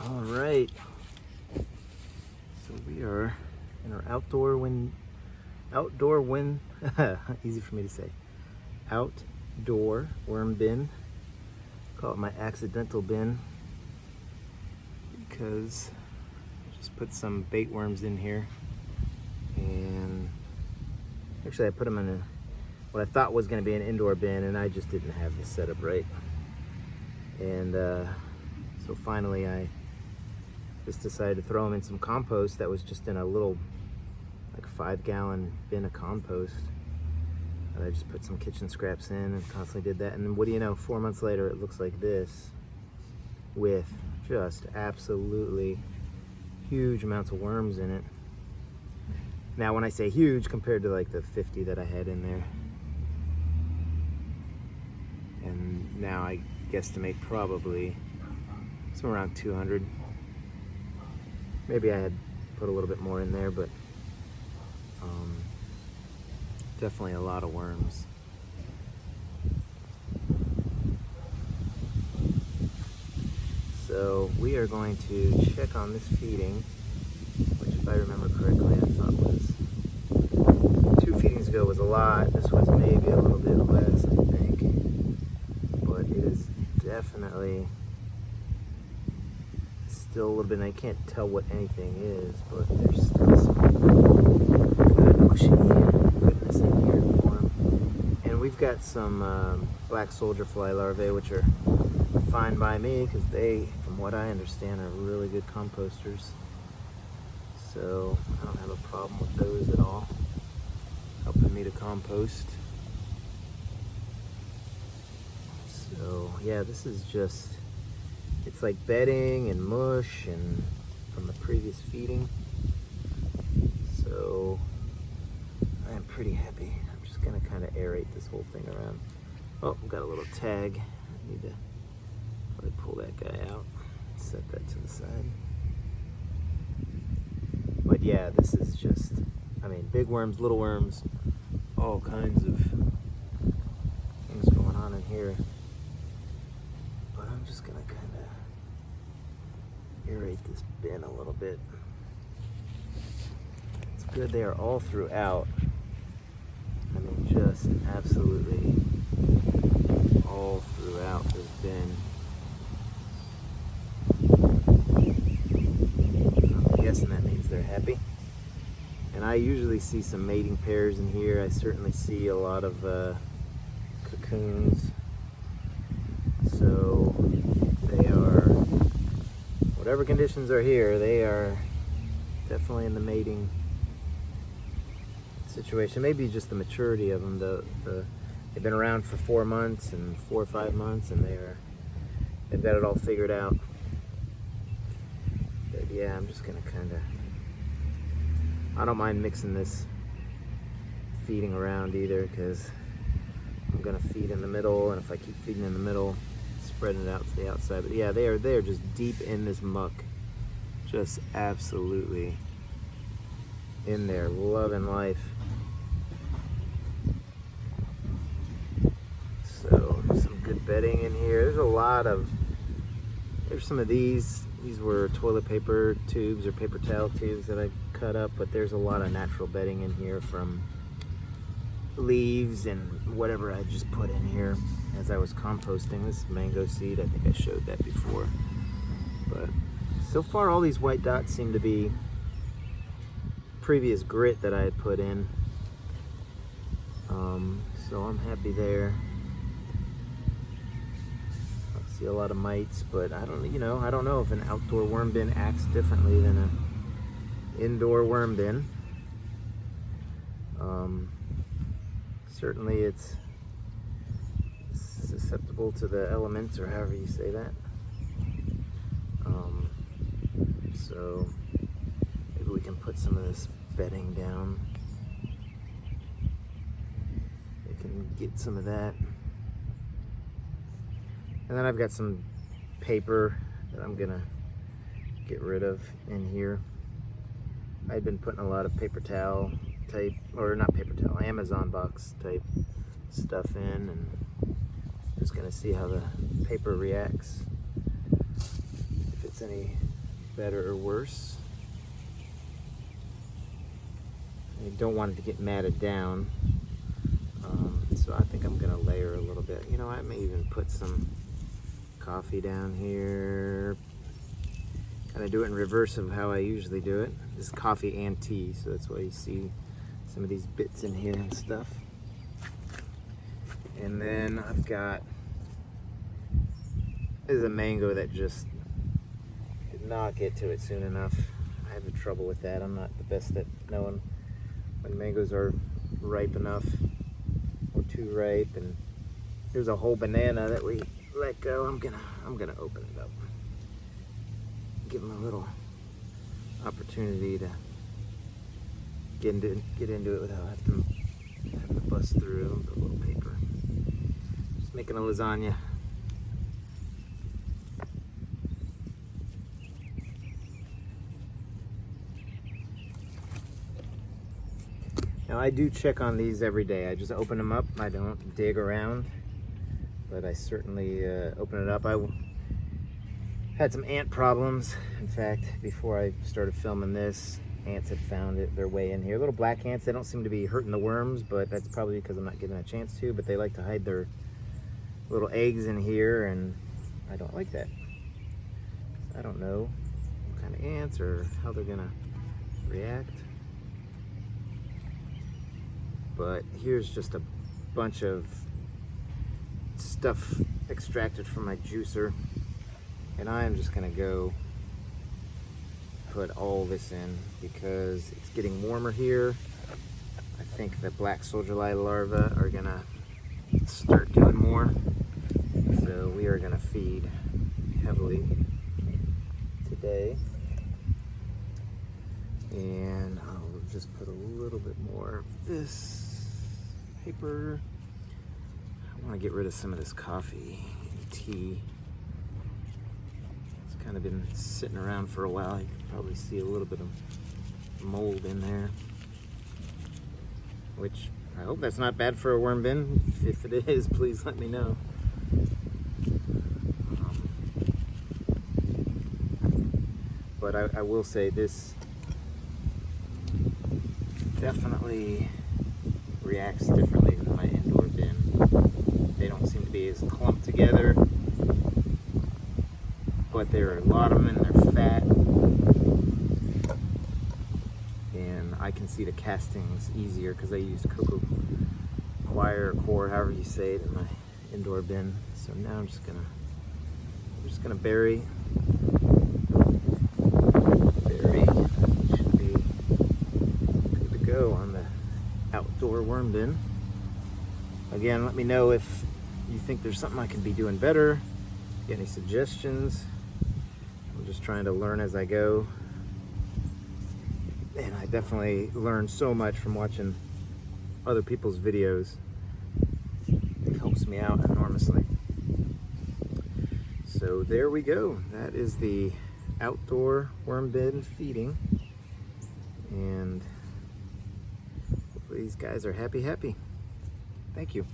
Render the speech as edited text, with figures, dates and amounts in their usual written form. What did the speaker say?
All right, so we are in our outdoor win, easy for me to say, outdoor worm bin. Call it my accidental bin because I just put some bait worms in here, and actually I put them in what I thought was going to be an indoor bin, and I just didn't have this set up right. And so finally I just decided to throw them in some compost that was just in a little like 5-gallon bin of compost. And I just put some kitchen scraps in and constantly did that. And then what do you know, 4 months later it looks like this with just absolutely huge amounts of worms in it. Now when I say huge, compared to like the 50 that I had in there, and now I guesstimate probably somewhere around 200. Maybe I had put a little bit more in there, but definitely a lot of worms. So we are going to check on this feeding, which if I remember correctly I thought was 2 feedings ago was a lot. This was maybe a little bit less, I think, but it is definitely still a little bit, and I can't tell what anything is, but there's still some good mushy goodness in here for them. And we've got some black soldier fly larvae, which are fine by me because they, from what I understand, are really good composters. So I don't have a problem with those at all, helping me to compost. So yeah, this is just, it's like bedding and mush and from the previous feeding. So I am pretty happy. I'm just gonna kind of aerate this whole thing around. Oh, we've got a little tag. I need to probably pull that guy out, set that to the side. But yeah, this is just, I mean, big worms, little worms, all kinds of things going on in here. But I'm just gonna kind of aerate this bin a little bit. It's good they are all throughout. I mean, just absolutely all throughout this bin. I'm guessing that means they're happy. And I usually see some mating pairs in here. I certainly see a lot of cocoons. So they are, whatever conditions are here, they are definitely in the mating situation. Maybe just the maturity of them. They've been around for 4 months and 4 or 5 months, and they've got it all figured out. But yeah, I'm just gonna kind of, I don't mind mixing this feeding around either, because I'm gonna feed in the middle, and if I keep feeding in the middle, spreading it out to the outside. But yeah, they are just deep in this muck, just absolutely in there, loving life. So some good bedding in here. There's some of these were toilet paper tubes or paper towel tubes that I cut up, but there's a lot of natural bedding in here from leaves and whatever I just put in here as I was composting. This mango seed, I think I showed that before. But so far all these white dots seem to be previous grit that I had put in. So I'm happy there. I see a lot of mites, but I don't know if an outdoor worm bin acts differently than an indoor worm bin. Certainly it's susceptible to the elements, or however you say that. So maybe we can put some of this bedding down. We can get some of that. And then I've got some paper that I'm gonna get rid of in here. I've been putting a lot of paper towel type, or not paper towel, Amazon box type stuff in, and just gonna see how the paper reacts. If it it's any better or worse. I don't want it to get matted down, so I think I'm gonna layer a little bit. You know, I may even put some coffee down here. Kind of do it in reverse of how I usually do it. This is coffee and tea, so that's why you see some of these bits in here and stuff. And then I've got, this is a mango that just did not get to it soon enough. I have trouble with that. I'm not the best at knowing when mangoes are ripe enough or too ripe. And here's a whole banana that we let go. I'm gonna open it up. Give them a little opportunity to get into it without having to bust through. Put a little paper. Just making a lasagna. Now I do check on these every day. I just open them up. I don't dig around, but I certainly open it up. I had some ant problems. In fact, before I started filming this, ants had found their way in here. Little black ants, they don't seem to be hurting the worms, but that's probably because I'm not getting a chance to, but they like to hide their little eggs in here, and I don't like that. I don't know what kind of ants or how they're gonna react. But here's just a bunch of stuff extracted from my juicer. And I am just gonna go put all this in because it's getting warmer here. I think the black soldier fly larvae are gonna start doing more. So we are gonna feed heavily today. And I'll just put a little bit more of this paper. I wanna get rid of some of this coffee and tea. Kind of been sitting around for a while. You can probably see a little bit of mold in there, which I hope that's not bad for a worm bin. If it is, please let me know. But I will say this definitely reacts differently than my indoor bin. They don't seem to be as clumped together, but there are a lot of them and they're fat, and I can see the castings easier because I used cocoa coir or core, however you say it, in my indoor bin. So now I'm just gonna bury. Should be good to go on the outdoor worm bin. Again, let me know if you think there's something I can be doing better. Get any suggestions? I'm just trying to learn as I go. And I definitely learn so much from watching other people's videos. It helps me out enormously. So there we go. That is the outdoor worm bin feeding. And hopefully these guys are happy. Thank you.